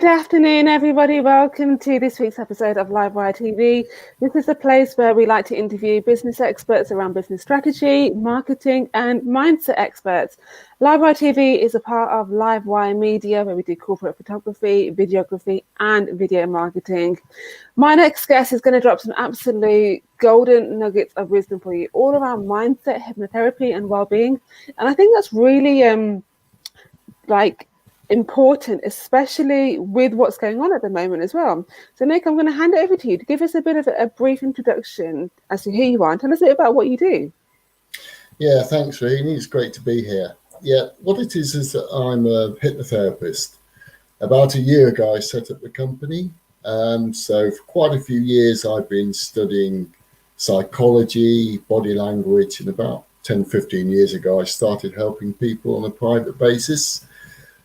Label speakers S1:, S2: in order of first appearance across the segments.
S1: Good afternoon, everybody. Welcome to this week's episode of Livewire TV. This is a place where we like to interview business experts around business strategy, marketing, and mindset experts. Livewire TV is a part of Livewire Media, where we do corporate photography, videography, and video marketing. My next guest is going to drop some absolute golden nuggets of wisdom for you, all around mindset, hypnotherapy, and well-being. And I think that's really important, especially with what's going on at the moment as well. So Nick, I'm going to hand it over to you to give us a bit of a brief introduction as to who you are and tell us a bit about what you do.
S2: Yeah, thanks, Rini. It's great to be here. Yeah, what it is that I'm a hypnotherapist. About a year ago, I set up the company. So for quite a few years, I've been studying psychology, body language, and about 10, 15 years ago, I started helping people on a private basis.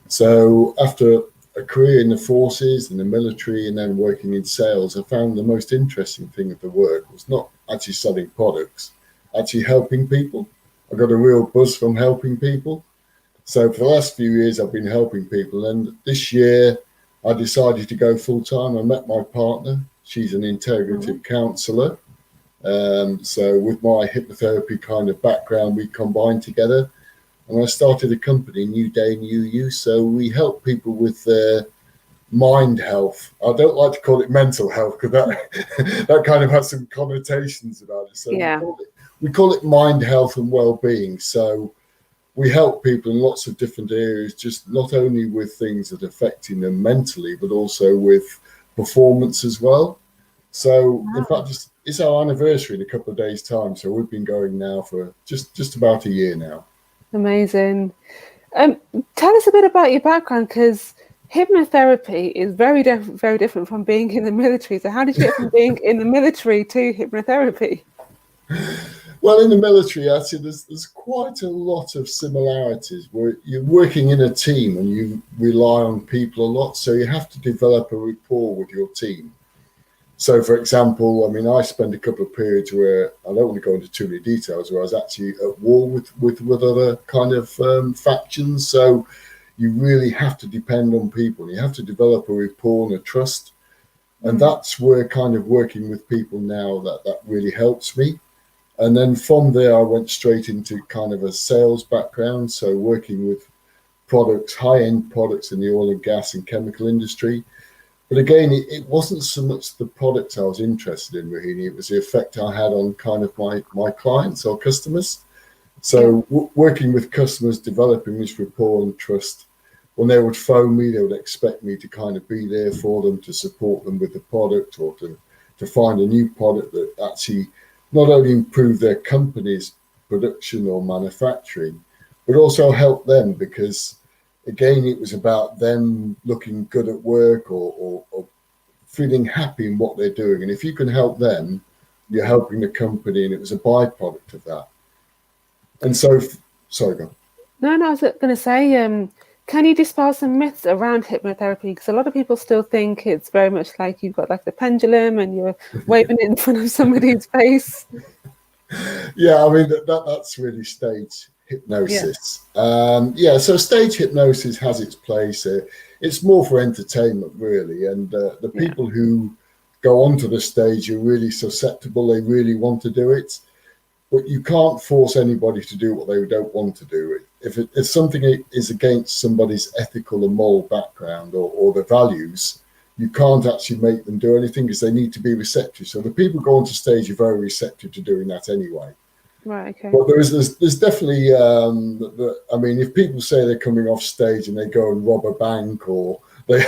S2: So after a career in the forces and the military and then working in sales, I found the most interesting thing of the work was not actually selling products, actually helping people. I got a real buzz from helping people. So for the last few years, I've been helping people. And this year, I decided to go full time. I met my partner. She's an integrative counsellor. So with my hypnotherapy kind of background, we combined together. And I started a company, Newdaynewyou. So we help people with their mind health. I don't like to call it mental health because that kind of has some connotations about it. So yeah. we call it mind health and well-being. So we help people in lots of different areas, just not only with things that are affecting them mentally, but also with performance as well. So in fact, it's our anniversary in a couple of days' time. So we've been going now for just about a year now.
S1: Amazing. Tell us a bit about your background, because hypnotherapy is very different from being in the military. So how did you get from being in the military to hypnotherapy?
S2: Well, in the military, actually, there's quite a lot of similarities where you're working in a team and you rely on people a lot. So you have to develop a rapport with your team. So, for example, I mean, I spent a couple of periods where, I don't want to go into too many details, where I was actually at war with other kind of factions. So you really have to depend on people. You have to develop a rapport and a trust. And that's where kind of working with people now, that really helps me. And then from there, I went straight into kind of a sales background. So working with products, high-end products in the oil and gas and chemical industry. But again, it wasn't so much the product I was interested in, Rahini. It was the effect I had on kind of my clients or customers. So working with customers, developing this rapport and trust. When they would phone me, they would expect me to kind of be there for them, to support them with the product, or to find a new product that actually not only improve their company's production or manufacturing, but also help them, because again, it was about them looking good at work or feeling happy in what they're doing. And if you can help them, you're helping the company, and it was a byproduct of that. And so, sorry, go on.
S1: No, I was going to say, can you dispel some myths around hypnotherapy? Because a lot of people still think it's very much like you've got like the pendulum and you're waving it in front of somebody's face.
S2: Yeah, I mean, that's really stage hypnosis. So stage hypnosis has its place. It's more for entertainment, really. And the people who go onto the stage are really susceptible. They really want to do it. But you can't force anybody to do what they don't want to do. If something is against somebody's ethical and moral background or their values, you can't actually make them do anything, because they need to be receptive. So the people go onto stage are very receptive to doing that anyway.
S1: Right, okay.
S2: But there's definitely, I mean, if people say they're coming off stage and they go and rob a bank, or they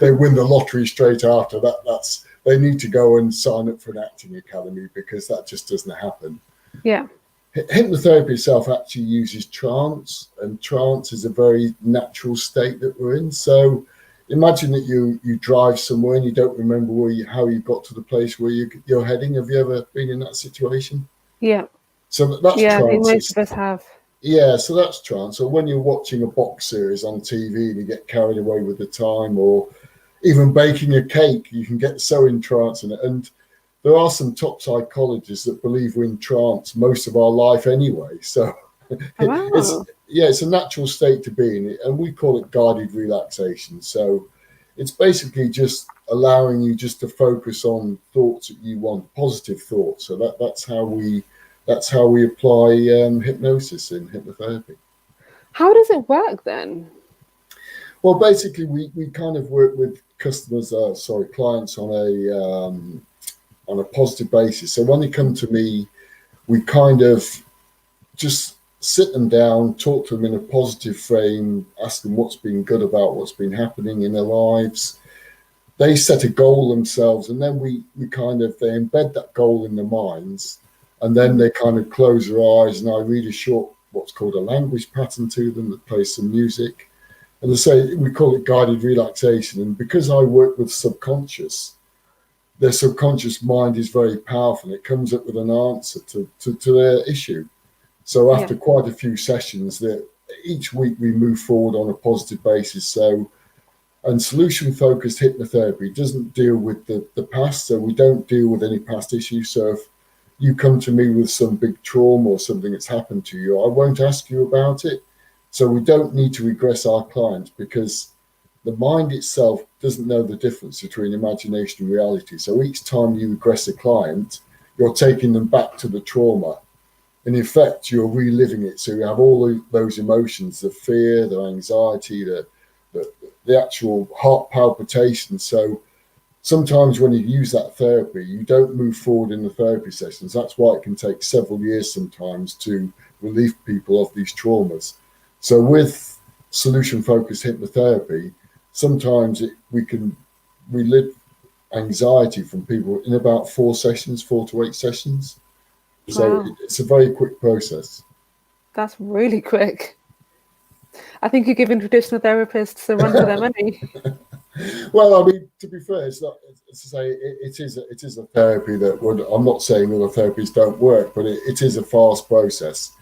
S2: they win the lottery straight after, that's they need to go and sign up for an acting academy, because that just doesn't happen.
S1: Yeah.
S2: Hypnotherapy itself actually uses trance, and trance is a very natural state that we're in. So imagine that you drive somewhere and you don't remember how you got to the place where you're heading. Have you ever been in that situation?
S1: Yeah.
S2: So that's trance.
S1: I think most of us have.
S2: Yeah, so that's trance. So when you're watching a box series on TV and you get carried away with the time, or even baking a cake, you can get so in trance in it. And there are some top psychologists that believe we're in trance most of our life anyway. So it's a natural state to be in, and we call it guided relaxation. So it's basically just allowing you just to focus on thoughts that you want, positive thoughts. So that's how we apply hypnosis in hypnotherapy.
S1: How does it work then?
S2: Well, basically, we kind of work with clients on a positive basis. So when they come to me, we kind of just sit them down, talk to them in a positive frame, ask them what's been good about what's been happening in their lives. They set a goal themselves, and then they embed that goal in their minds, and then they kind of close their eyes, and I read a short, what's called a language pattern to them that plays some music. And they say, we call it guided relaxation. And because I work with subconscious, their subconscious mind is very powerful. It comes up with an answer to their issue. So after quite a few sessions, each week we move forward on a positive basis. And solution-focused hypnotherapy doesn't deal with the past, so we don't deal with any past issues. So if you come to me with some big trauma or something that's happened to you, I won't ask you about it. So we don't need to regress our clients, because the mind itself doesn't know the difference between imagination and reality. So each time you regress a client, you're taking them back to the trauma. And in fact, you're reliving it. So you have all those emotions, the fear, the anxiety, the actual heart palpitations. So sometimes when you use that therapy, you don't move forward in the therapy sessions. That's why it can take several years sometimes to relieve people of these traumas. So with solution-focused hypnotherapy, sometimes we can relive anxiety from people in about 4 to 8 sessions. So it's a very quick process.
S1: That's really quick. I think you're giving traditional therapists a run for their money.
S2: Well, I mean, to be fair, it's not. It's to say it is a therapy that I'm not saying other therapies don't work, but it is a fast process.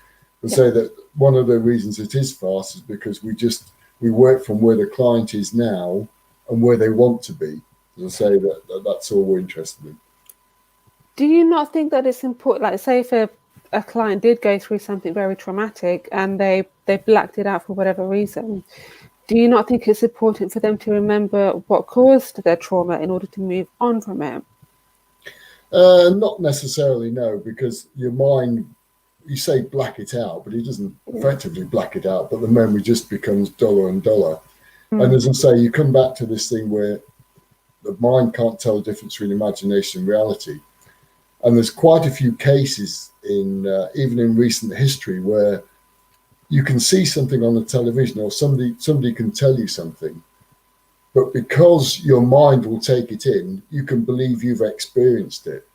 S2: And say that one of the reasons it is fast is because we work from where the client is now and where they want to be. As I say, that's all we're interested in.
S1: Do you not think that it's important, like say if a client did go through something very traumatic and they blacked it out for whatever reason, do you not think it's important for them to remember what caused their trauma in order to move on from it?
S2: Not necessarily, no, because your mind, you say black it out, but it doesn't effectively black it out, but the memory just becomes duller and duller. And as I say, you come back to this thing where the mind can't tell the difference between imagination and reality. And there's quite a few cases even in recent history where you can see something on the television or somebody can tell you something, but because your mind will take it in, you can believe you've experienced it.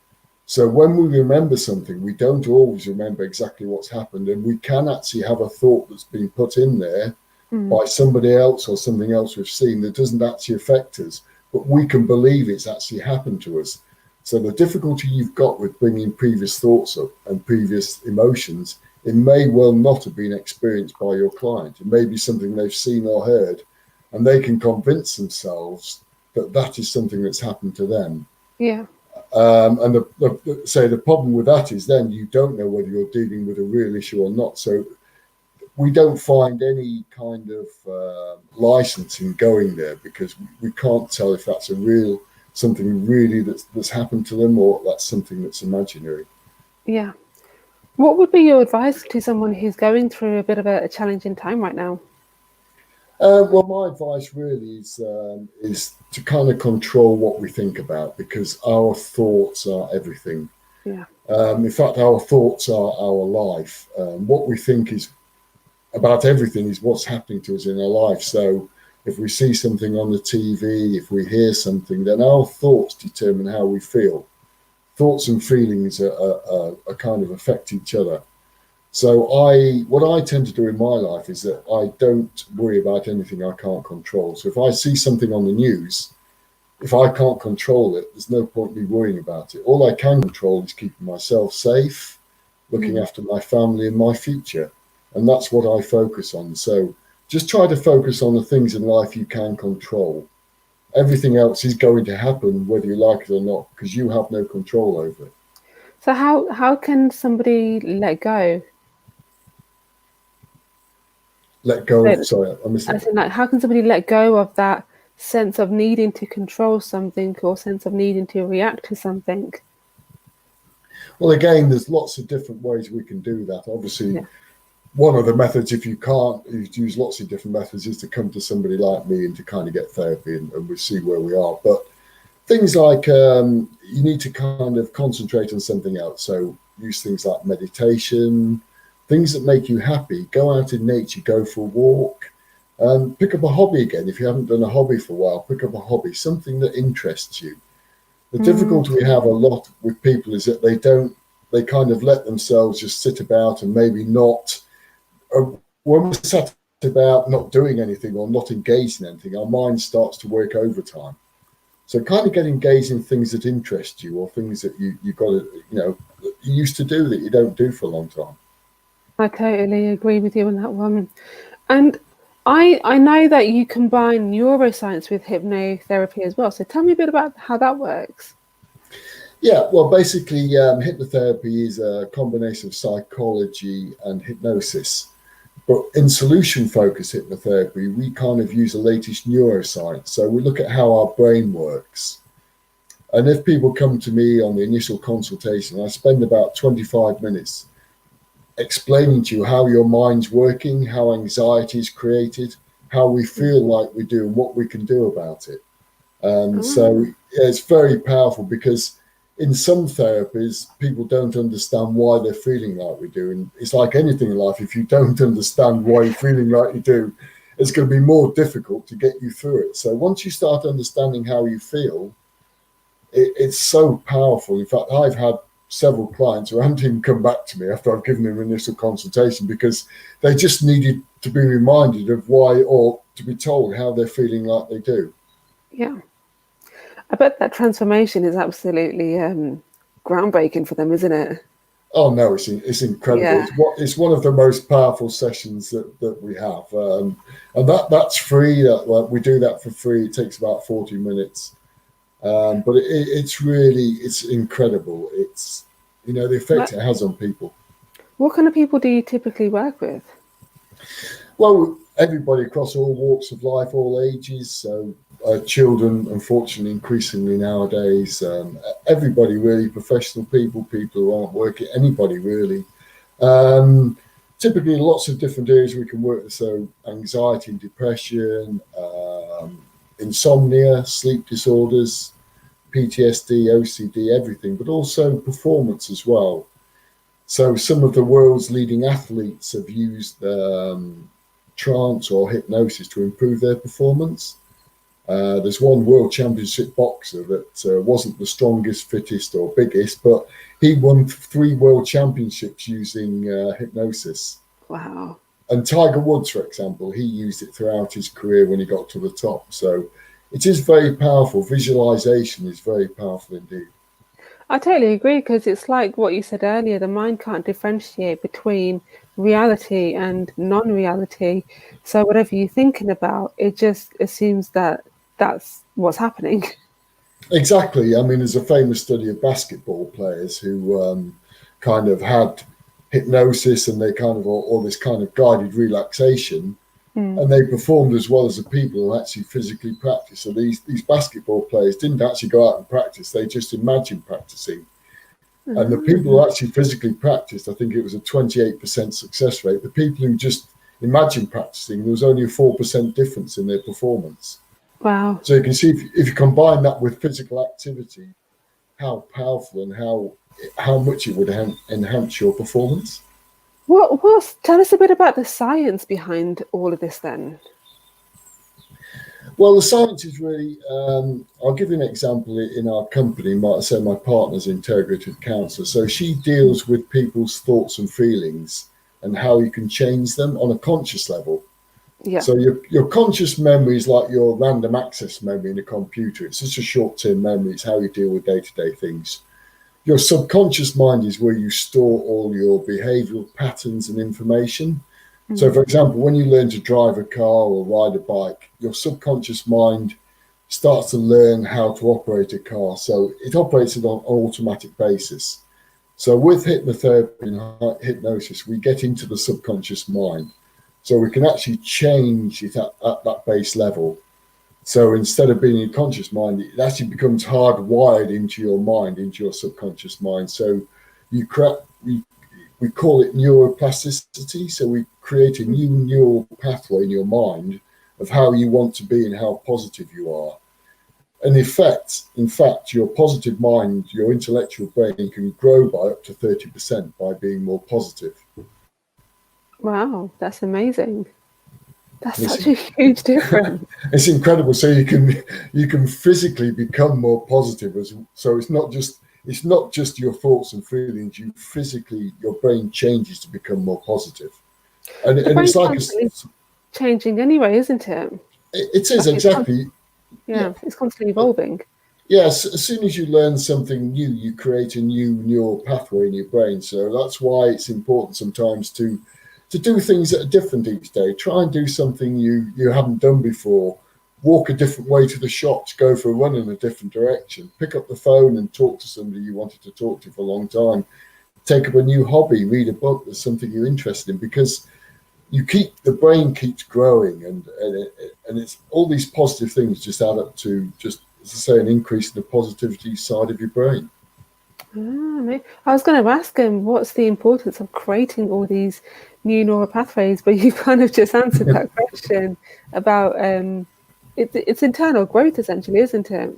S2: So when we remember something, we don't always remember exactly what's happened, and we can actually have a thought that's been put in there by somebody else or something else we've seen that doesn't actually affect us, but we can believe it's actually happened to us. So the difficulty you've got with bringing previous thoughts up and previous emotions, it may well not have been experienced by your client. It may be something they've seen or heard, and they can convince themselves that that is something that's happened to them.
S1: Yeah.
S2: And the problem with that is then you don't know whether you're dealing with a real issue or not. So we don't find any kind of licensing going there, because we can't tell if that's something really that's happened to them, or that's something that's imaginary.
S1: Yeah. What would be your advice to someone who's going through a bit of a challenging time right now?
S2: Well, my advice really is to kind of control what we think about, because our thoughts are everything.
S1: Yeah.
S2: In fact, our thoughts are our life. What we think is about everything is what's happening to us in our life. So if we see something on the TV, if we hear something, then our thoughts determine how we feel. Thoughts and feelings are kind of affect each other. So what I tend to do in my life is that I don't worry about anything I can't control. So if I see something on the news, if I can't control it, there's no point in me worrying about it. All I can control is keeping myself safe, looking after my family and my future. And that's what I focus on. So just try to focus on the things in life you can control. Everything else is going to happen whether you like it or not, because you have no control over it.
S1: So how can somebody let go?
S2: Let go. Sorry, I missed that.
S1: How can somebody let go of that sense of needing to control something or sense of needing to react to something.
S2: Well, again, there's lots of different ways we can do that. Obviously,
S1: Yeah.
S2: one of the methods, if you can't use lots of different methods, is to come to somebody like me and to kind of get therapy, and we see where we are. But things like you need to kind of concentrate on something else. So use things like meditation, things that make you happy. Go out in nature, go for a walk, pick up a hobby again. If you haven't done a hobby for a while, pick up a hobby, something that interests you. The difficulty we have a lot with people is that they kind of let themselves just sit about and maybe not. When we're sat about not doing anything or not engaged in anything, our mind starts to work overtime. So kind of get engaged in things that interest you, or things that you've got to, you used to do that you don't do for a long time.
S1: I totally agree with you on that one. And I know that you combine neuroscience with hypnotherapy as well. So tell me a bit about how that works.
S2: Yeah, well, basically, hypnotherapy is a combination of psychology and hypnosis. But in solution-focused hypnotherapy, we kind of use the latest neuroscience. So we look at how our brain works. And if people come to me on the initial consultation, I spend about 25 minutes explaining to you how your mind's working, how anxiety is created, how we feel like we do, and what we can do about it. So it's very powerful, because in some therapies, people don't understand why they're feeling like we do. And it's like anything in life, if you don't understand why you're feeling like you do, it's going to be more difficult to get you through it. So once you start understanding how you feel, it's so powerful. In fact, I've had several clients who haven't even come back to me after I've given them an initial consultation, because they just needed to be reminded of why, or to be told how they're feeling like they do.
S1: Yeah. I bet that transformation is absolutely groundbreaking for them, isn't it?
S2: Oh no, it's incredible.
S1: Yeah.
S2: It's one of the most powerful sessions that we have, and that's free. We do that for free. It takes about 40 minutes, but it's incredible. It's the effect it has on people.
S1: What kind of people do you typically work with?
S2: Well, everybody across all walks of life, all ages. So children, unfortunately, increasingly nowadays, everybody really, professional people who aren't working, anybody really. Typically, lots of different areas we can work with. So anxiety and depression, insomnia, sleep disorders, PTSD, OCD, everything, but also performance as well. So some of the world's leading athletes have used trance or hypnosis to improve their performance. There's one world championship boxer that wasn't the strongest, fittest or biggest, but he won 3 world championships using hypnosis.
S1: Wow.
S2: And Tiger Woods, for example, he used it throughout his career when he got to the top. So it is very powerful. Visualization is very powerful indeed.
S1: I totally agree, because it's like what you said earlier, the mind can't differentiate between reality and non-reality. So whatever you're thinking about, it just assumes that that's what's happening.
S2: Exactly. I mean, there's a famous study of basketball players who kind of had hypnosis, and they kind of all this kind of guided relaxation, and they performed as well as the people who actually physically practiced. So these basketball players didn't actually go out and practice; they just imagined practicing. And the people who actually physically practiced, I think it was a 28% success rate. The people who just imagined practicing, there was only a 4% difference in their performance.
S1: Wow.
S2: So you can see if you combine that with physical activity, how powerful and how much it would enhance your performance.
S1: Tell us a bit about the science behind all of this then.
S2: Well, the science is really, I'll give you an example in our company. My partner's integrative counselor. So she deals with people's thoughts and feelings and how you can change them on a conscious level.
S1: Yeah.
S2: So your conscious memory is like your random access memory in a computer. It's just a short-term memory. It's how you deal with day-to-day things. Your subconscious mind is where you store all your behavioral patterns and information. So, for example, when you learn to drive a car or ride a bike, your subconscious mind starts to learn how to operate a car. So it operates it on an automatic basis. So with hypnotherapy and hypnosis, we get into the subconscious mind. So we can actually change it at that base level. So instead of being in your conscious mind, it actually becomes hardwired into your mind, into your subconscious mind. So we call it neuroplasticity. So we create a new neural pathway in your mind of how you want to be and how positive you are. And in fact, your positive mind, your intellectual brain can grow by up to 30% by being more positive.
S1: Wow, that's amazing. That's such a huge difference.
S2: It's incredible. So you can physically become more positive. So it's not just your thoughts and feelings. Your brain changes to become more positive. And it's like
S1: changing anyway, isn't it?
S2: It is, exactly.
S1: It's constantly evolving.
S2: Yes, as soon as you learn something new, you create a new neural pathway in your brain. So that's why it's important sometimes to do things that are different each day. Try and do something you haven't done before. Walk a different way to the shops, go for a run in a different direction, pick up the phone and talk to somebody you wanted to talk to for a long time, take up a new hobby, read a book that's something you're interested in, because the brain keeps growing, and it's all these positive things just add up to, just as I say, an increase in the positivity side of your brain.
S1: I was going to ask him what's the importance of creating all these new neural pathways, but you kind of just answered that question about it's internal growth, essentially, isn't it?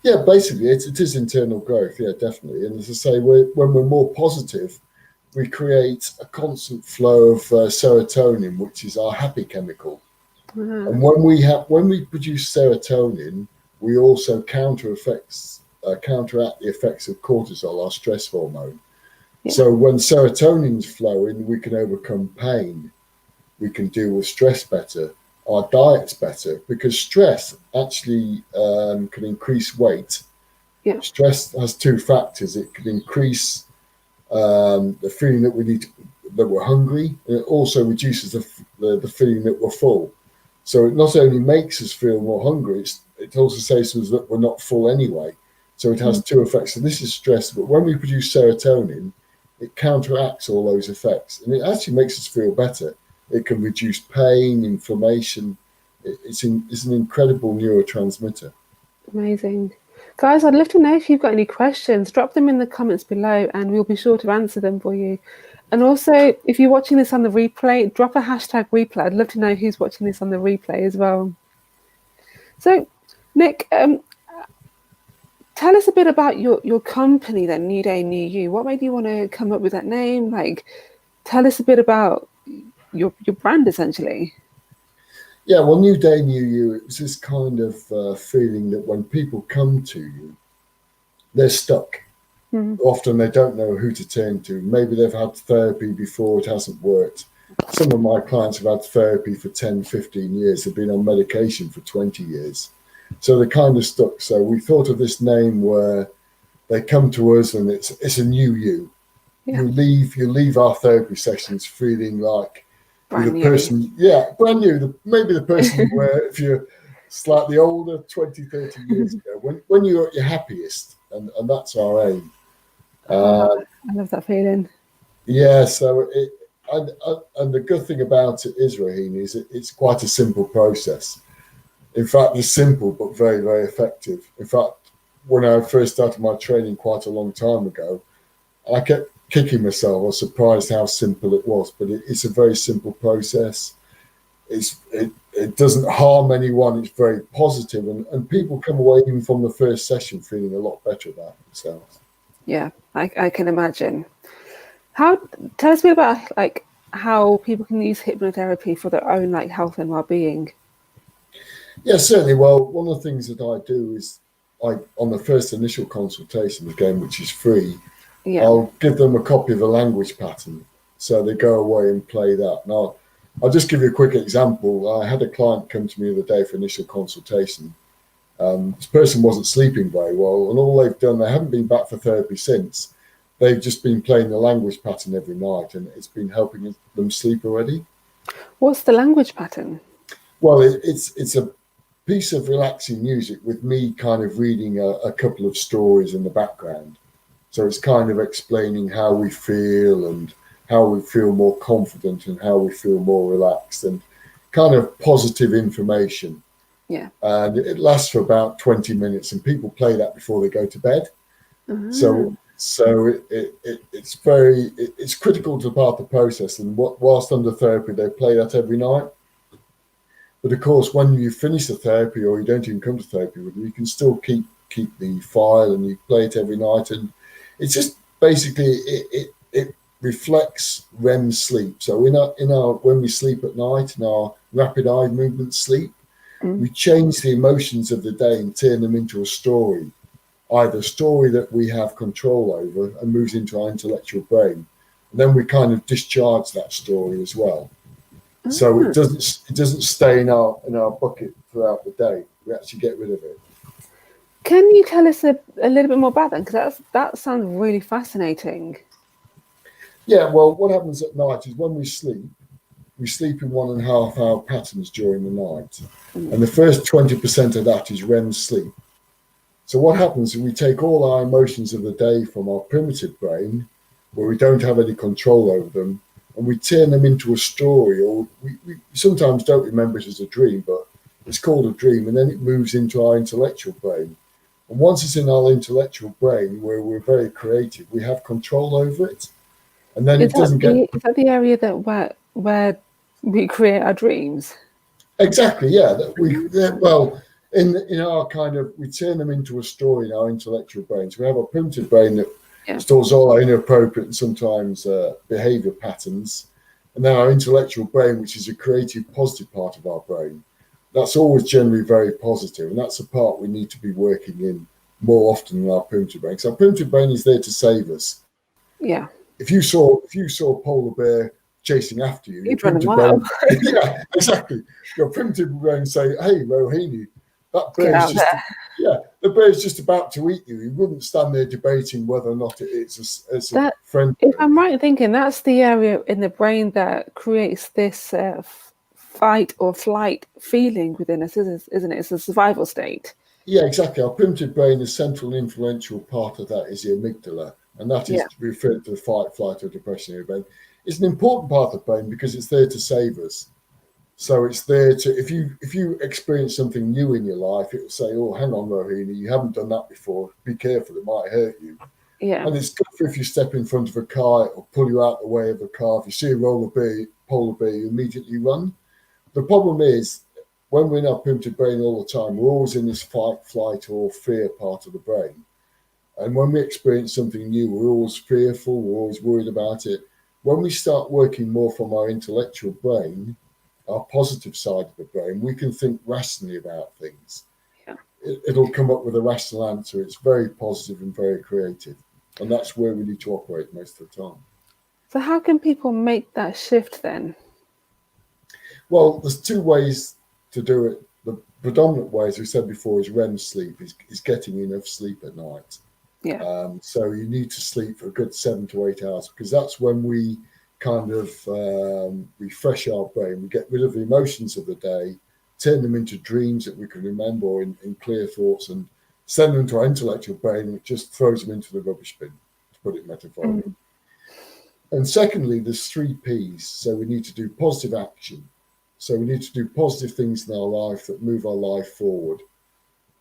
S2: Yeah, basically, it is internal growth. Yeah, definitely. And as I say, when we're more positive, we create a constant flow of serotonin, which is our happy chemical. And when we produce serotonin, we also counteract the effects of cortisol, our stress hormone. Yeah. So when serotonin's flowing, we can overcome pain. We can deal with stress better. Our diet's better, because stress actually can increase weight. Yeah. Stress has two factors. It can increase the feeling that we're hungry, and it also reduces the feeling that we're full. So it not only makes us feel more hungry, it also says to us that we're not full anyway. So it has two effects. So this is stress, but when we produce serotonin, it counteracts all those effects, and it actually makes us feel better. It can reduce pain, inflammation. It's an incredible neurotransmitter.
S1: Amazing. Guys, I'd love to know if you've got any questions. Drop them in the comments below and we'll be sure to answer them for you. And also, if you're watching this on the replay, drop a hashtag replay. I'd love to know who's watching this on the replay as well. So, Nick, tell us a bit about your company then, Newdaynewyou. What made you want to come up with that name? Like, tell us a bit about your brand, essentially.
S2: Yeah, well, Newdaynewyou, it's this kind of feeling that when people come to you, they're stuck. Mm-hmm. Often they don't know who to turn to. Maybe they've had therapy before, it hasn't worked. Some of my clients have had therapy for 10, 15 years. They've been on medication for 20 years. So they're kind of stuck. So we thought of this name where they come to us and it's a new you. Yeah. You leave our therapy sessions feeling like brand new. Brand new. Maybe the person you were if you're slightly older, 20, 30 years ago, when you're at your happiest, and that's our aim.
S1: I love that feeling.
S2: Yeah, so and the good thing about it is, Raheen, is it's quite a simple process. In fact, it's simple but very, very effective. In fact, when I first started my training quite a long time ago, I kept kicking myself. I was surprised how simple it was, but it's a very simple process. It doesn't harm anyone. It's very positive, and people come away even from the first session feeling a lot better about themselves.
S1: Yeah, I can imagine. Tell us a bit about like how people can use hypnotherapy for their own like health and well-being.
S2: Yeah, certainly. Well, one of the things that I do is on the first initial consultation, again, which is free, I'll give them a copy of a language pattern. So they go away and play that. Now, I'll just give you a quick example. I had a client come to me the other day for initial consultation. This person wasn't sleeping very well, and all they've done, they haven't been back for therapy since. They've just been playing the language pattern every night, and it's been helping them sleep already.
S1: What's the language pattern?
S2: Well, it's a piece of relaxing music with me kind of reading a couple of stories in the background. So it's kind of explaining how we feel and how we feel more confident and how we feel more relaxed, and kind of positive information.
S1: Yeah.
S2: And it lasts for about 20 minutes, and people play that before they go to bed. So it's critical to part of the process. And whilst under therapy, they play that every night. But of course, when you finish the therapy or you don't even come to therapy with them, you can still keep the file and you play it every night. And it's just basically it reflects REM sleep. So in our when we sleep at night, in our rapid eye movement sleep, we change the emotions of the day and turn them into a story, either a story that we have control over and moves into our intellectual brain. And then we kind of discharge that story as well. So it doesn't stay in our bucket throughout the day. We actually get rid of it.
S1: Can you tell us a little bit more about that? Because that sounds really fascinating.
S2: Yeah, well, what happens at night is when we sleep in 1.5 hour patterns during the night. And the first 20% of that is REM sleep. So what happens is we take all our emotions of the day from our primitive brain, where we don't have any control over them, and we turn them into a story, or we sometimes don't remember it as a dream, but it's called a dream, and then it moves into our intellectual brain. And once it's in our intellectual brain, where we're very creative, we have control over it. And then
S1: Is that the area that where we create our dreams?
S2: Exactly, yeah. Well, in our kind of, we turn them into a story in our intellectual brain. So we have a primitive brain that stores all our inappropriate and sometimes behavior patterns, and then our intellectual brain, which is a creative, positive part of our brain. That's always generally very positive, and that's the part we need to be working in more often than our primitive brain. So our primitive brain is there to save us.
S1: Yeah.
S2: If you saw a polar bear chasing after you, your primitive brain, yeah, exactly. Your primitive brain say, "Hey, Rohini, that bear's the bear's just about to eat you." You wouldn't stand there debating whether or not it's a friend.
S1: If I'm right in thinking, that's the area in the brain that creates this fight or flight feeling within us, isn't it? It's a survival state.
S2: Yeah, exactly. Our primitive brain, the central influential part of that is the amygdala, and that is referred to the fight, flight, or depression area brain. It's an important part of the brain because it's there to save us. So it's there to, if you experience something new in your life, it will say, "Oh, hang on, Rohini, you haven't done that before. Be careful, it might hurt you."
S1: Yeah.
S2: And it's good for if you step in front of a car or pull you out the way of a car. If you see a polar bear, you immediately run. The problem is, when we're in our primitive brain all the time, we're always in this fight, flight, or fear part of the brain. And when we experience something new, we're always fearful, we're always worried about it. When we start working more from our intellectual brain, our positive side of the brain, we can think rationally about things.
S1: Yeah.
S2: It'll come up with a rational answer. It's very positive and very creative. And that's where we need to operate most of the time.
S1: So how can people make that shift then?
S2: Well, there's two ways to do it. The predominant way, as we said before, is REM sleep, is getting enough sleep at night.
S1: Yeah.
S2: So you need to sleep for a good 7 to 8 hours, because that's when we kind of refresh our brain. We get rid of the emotions of the day, turn them into dreams that we can remember in clear thoughts, and send them to our intellectual brain, which just throws them into the rubbish bin, to put it metaphorically. And secondly, there's 3 Ps. So we need to do positive action. So we need to do positive things in our life that move our life forward.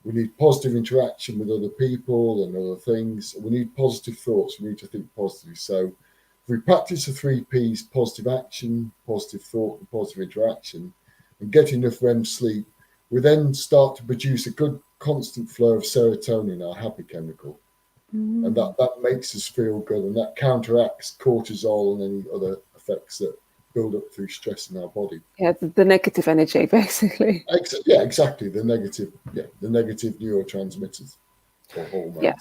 S2: We need positive interaction with other people and other things. We need positive thoughts. We need to think positively. So if we practice the 3 Ps, positive action, positive thought, and positive interaction, and get enough REM sleep, we then start to produce a good constant flow of serotonin, our happy chemical. And that makes us feel good, and that counteracts cortisol and any other effects that build up through stress in our body.
S1: Yeah, the negative energy, basically.
S2: Yeah, exactly. The negative neurotransmitters or hormones.
S1: Yeah.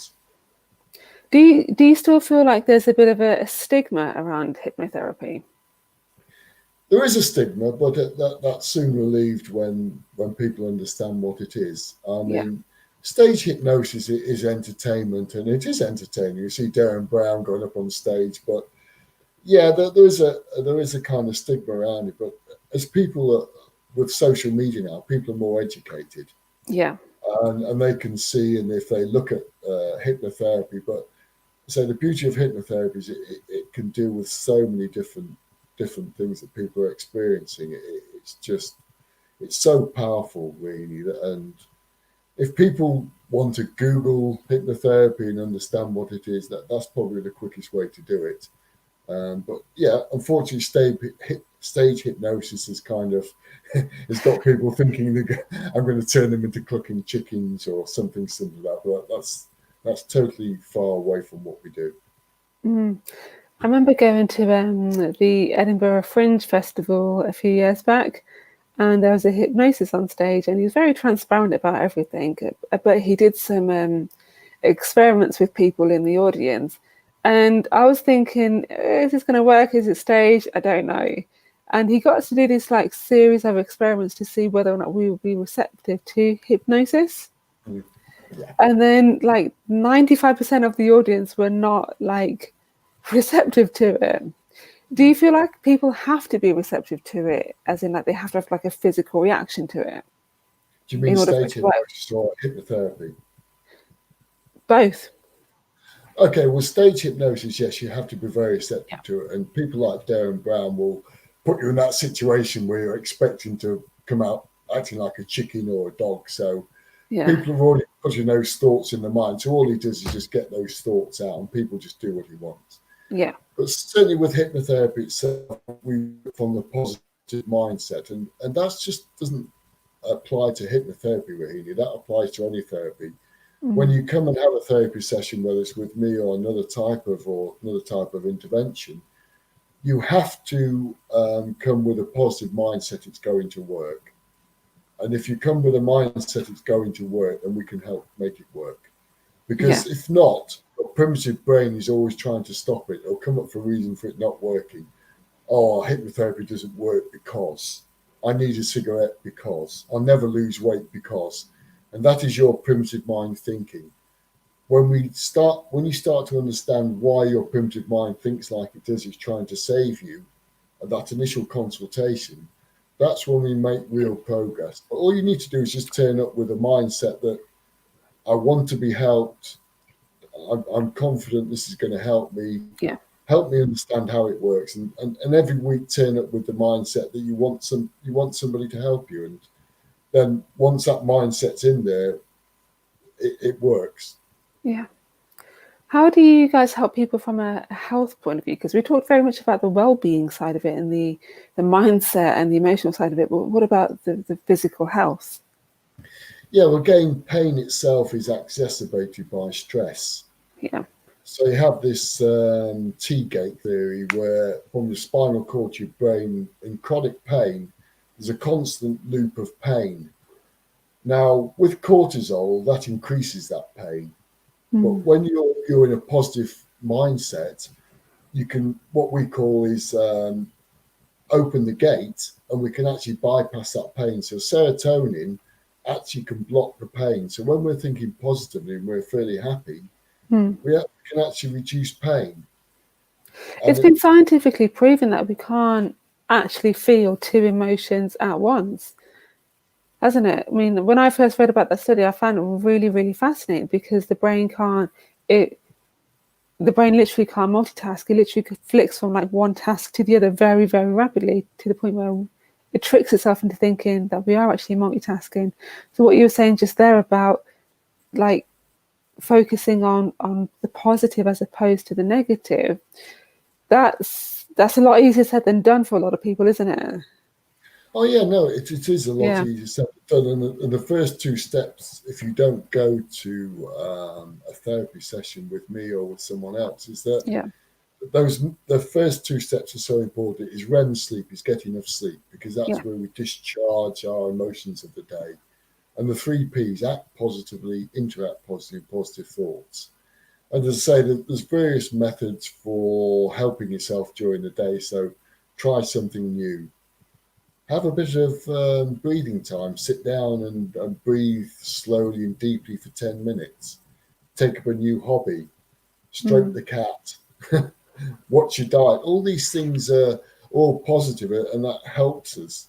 S1: Do you still feel like there's a bit of a stigma around hypnotherapy?
S2: There is a stigma, but that's soon relieved when people understand what it is. I mean, stage hypnosis is entertainment, and it is entertaining. You see Darren Brown going up on stage, but yeah, there is a kind of stigma around it. But as people with social media now, people are more educated.
S1: Yeah.
S2: And they can see, and if they look at hypnotherapy, but so the beauty of hypnotherapy is it can deal with so many different things that people are experiencing. it's so powerful, really. And if people want to Google hypnotherapy and understand what it is, that's probably the quickest way to do it. But yeah, unfortunately, stage hypnosis is kind of it's got people thinking I'm going to turn them into clucking chickens or something similar to that. But that's totally far away from what we do.
S1: I remember going to the Edinburgh Fringe Festival a few years back, and there was a hypnosis on stage, and he was very transparent about everything. But he did some experiments with people in the audience, and I was thinking, is this going to work? Is it staged? I don't know. And he got us to do this like series of experiments to see whether or not we would be receptive to hypnosis.
S2: Yeah.
S1: And then like 95% of the audience were not like receptive to it. Do you feel like people have to be receptive to it, as in like they have to have like a physical reaction to it?
S2: Do you mean stage hypnosis or hypnotherapy?
S1: Both.
S2: Okay, well, stage hypnosis, yes, you have to be very receptive to it. And people like Darren Brown will put you in that situation where you're expecting to come out acting like a chicken or a dog. So people have already putting those thoughts in the mind. So all he does is just get those thoughts out and people just do what he wants.
S1: Yeah.
S2: But certainly with hypnotherapy itself, we from the positive mindset. And that just doesn't apply to hypnotherapy, really. That applies to any therapy. When you come and have a therapy session, whether it's with me or another type of intervention, you have to come with a positive mindset. It's going to work, and if you come with a mindset it's going to work, then we can help make it work. Because if not, your primitive brain is always trying to stop it. It'll come up for a reason for it not working. Oh, hypnotherapy doesn't work because I need a cigarette, because I'll never lose weight, because. And that is your primitive mind thinking. When you start to understand why your primitive mind thinks like it does, it's trying to save you, at that initial consultation, that's when we make real progress. But all you need to do is just turn up with a mindset that I want to be helped. I'm confident this is going to help me.
S1: Yeah.
S2: Help me understand how it works. And every week turn up with the mindset that you want somebody to help you. And then once that mindset's in there, it works.
S1: Yeah. How do you guys help people from a health point of view? Because we talked very much about the well-being side of it and the mindset and the emotional side of it. But what about the physical health?
S2: Yeah, well, again, pain itself is exacerbated by stress.
S1: Yeah.
S2: So you have this T-gate theory where from the spinal cord to your brain, in chronic pain, there's a constant loop of pain. Now, with cortisol, that increases that pain. But when you're in a positive mindset, you can, what we call is open the gate, and we can actually bypass that pain. So serotonin actually can block the pain. So when we're thinking positively and we're fairly happy, we can actually reduce pain.
S1: It's been scientifically proven that we can't actually feel two emotions at once, hasn't it? I mean, when I first read about that study, I found it really, really fascinating because the brain literally can't multitask. It literally flicks from like one task to the other very, very rapidly, to the point where it tricks itself into thinking that we are actually multitasking. So what you were saying just there about like focusing on the positive as opposed to the negative, that's a lot easier said than done for a lot of people, isn't it?
S2: Oh yeah, no, it is a lot easier said than done. And the first two steps, if you don't go to a therapy session with me or with someone else, is that the first two steps are so important. Is REM sleep, is get enough sleep, because that's where we discharge our emotions of the day. And the 3 Ps: act positively, interact positively, positive thoughts. And as I say, there's various methods for helping yourself during the day. So try something new. Have a bit of breathing time. Sit down and breathe slowly and deeply for 10 minutes. Take up a new hobby. Stroke the cat. Watch your diet. All these things are all positive, and that helps us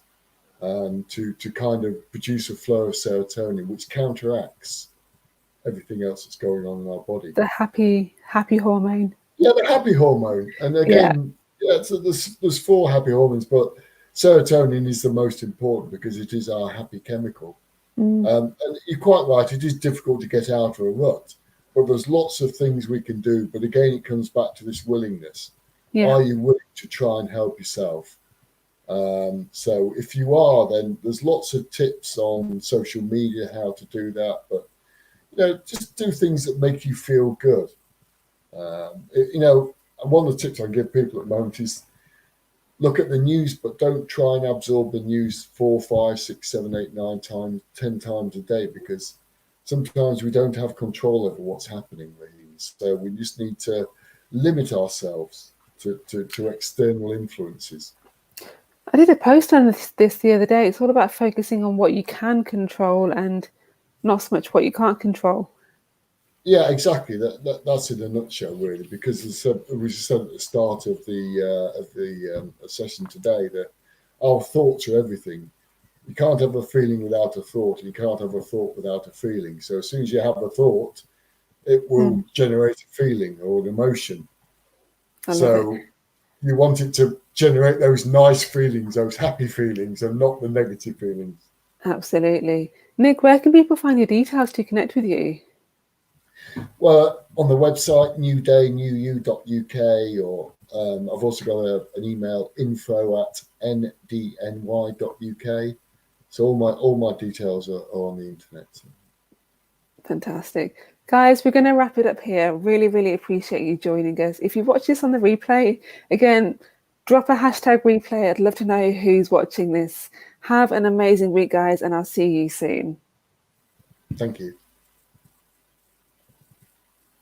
S2: to kind of produce a flow of serotonin, which counteracts everything else that's going on in our body.
S1: The happy hormone.
S2: Yeah, the happy hormone. And again, so there's 4 happy hormones, but serotonin is the most important because it is our happy chemical. And you're quite right, it is difficult to get out of a rut, but there's lots of things we can do. But again, it comes back to this willingness.
S1: Yeah.
S2: Are you willing to try and help yourself? So if you are, then there's lots of tips on social media how to do that. But just do things that make you feel good. And one of the tips I give people at the moment is look at the news, but don't try and absorb the news 4, 5, 6, 7, 8, 9 times, 10 times a day, because sometimes we don't have control over what's happening. Really. So we just need to limit ourselves to external influences.
S1: I did a post on this the other day. It's all about focusing on what you can control and not so much what you can't control.
S2: Yeah, exactly. That's in a nutshell, really. Because as we said at the start of the session today, that our thoughts are everything. You can't have a feeling without a thought, and you can't have a thought without a feeling. So as soon as you have a thought, it will generate a feeling or an emotion. So you want it to generate those nice feelings, those happy feelings, and not the negative feelings.
S1: Absolutely. Nick, where can people find your details to connect with you?
S2: Well, on the website, Newdaynewyou.uk, or I've also got an email, info@Newdaynewyou.uk. So all my details are on the internet.
S1: Fantastic. Guys, we're going to wrap it up here. Really, really appreciate you joining us. If you watch this on the replay, again, drop a hashtag replay. I'd love to know who's watching this. Have an amazing week, guys, and I'll see you soon.
S2: Thank you.